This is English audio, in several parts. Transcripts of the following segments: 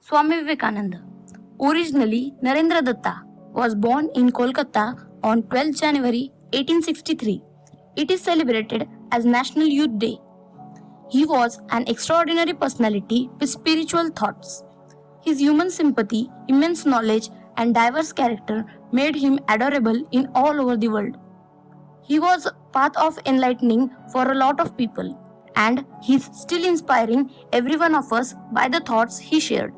Swami Vivekananda, originally Narendra Datta, was born in Kolkata on 12 January 1863. It is celebrated as National Youth Day. He was an extraordinary personality with spiritual thoughts. His human sympathy, immense knowledge, and diverse character made him adorable in all over the world. He was a path of enlightening for a lot of people, and he's still inspiring every one of us by the thoughts he shared.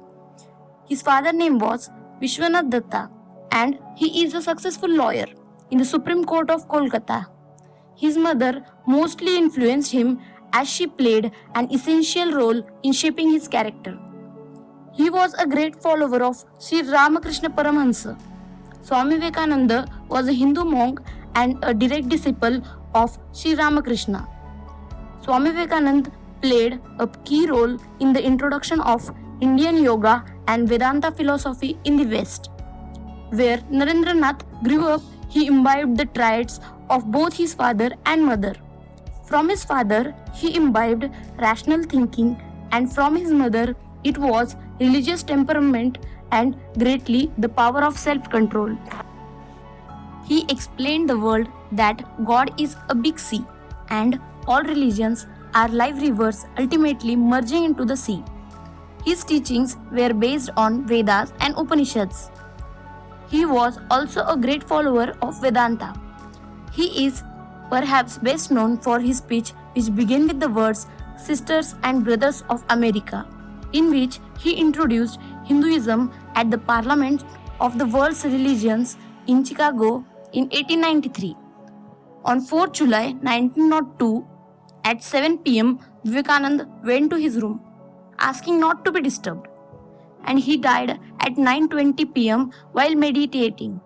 His father's name was Vishwanath Datta, and he is a successful lawyer in the Supreme Court of Kolkata. His mother mostly influenced him as she played an essential role in shaping his character. He was a great follower of Sri Ramakrishna Paramahansa. Swami Vivekananda was a Hindu monk and a direct disciple of Sri Ramakrishna. Swami Vivekananda played a key role in the introduction of Indian yoga and Vedanta philosophy in the West. Where Narendranath grew up, he imbibed the traits of both his father and mother. From his father, he imbibed rational thinking, and from his mother, it was religious temperament and greatly the power of self-control. He explained the world that God is a big sea and all religions are live rivers ultimately merging into the sea. His teachings were based on Vedas and Upanishads. He was also a great follower of Vedanta. He is perhaps best known for his speech which began with the words Sisters and Brothers of America, in which he introduced Hinduism at the Parliament of the World's Religions in Chicago in 1893. On 4 July 1902, at 7 p.m., Vivekananda went to his room, asking not to be disturbed, and he died at 9:20 p.m. while meditating.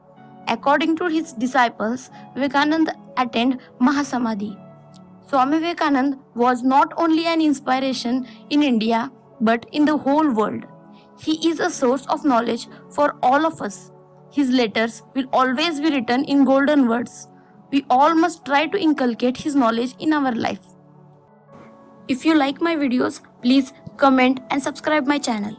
According to his disciples, Vivekananda attained Mahasamadhi. Swami Vivekananda was not only an inspiration in India but in the whole world. He is a source of knowledge for all of us. His letters will always be written in golden words. We all must try to inculcate his knowledge in our life. If you like my videos, please comment and subscribe my channel.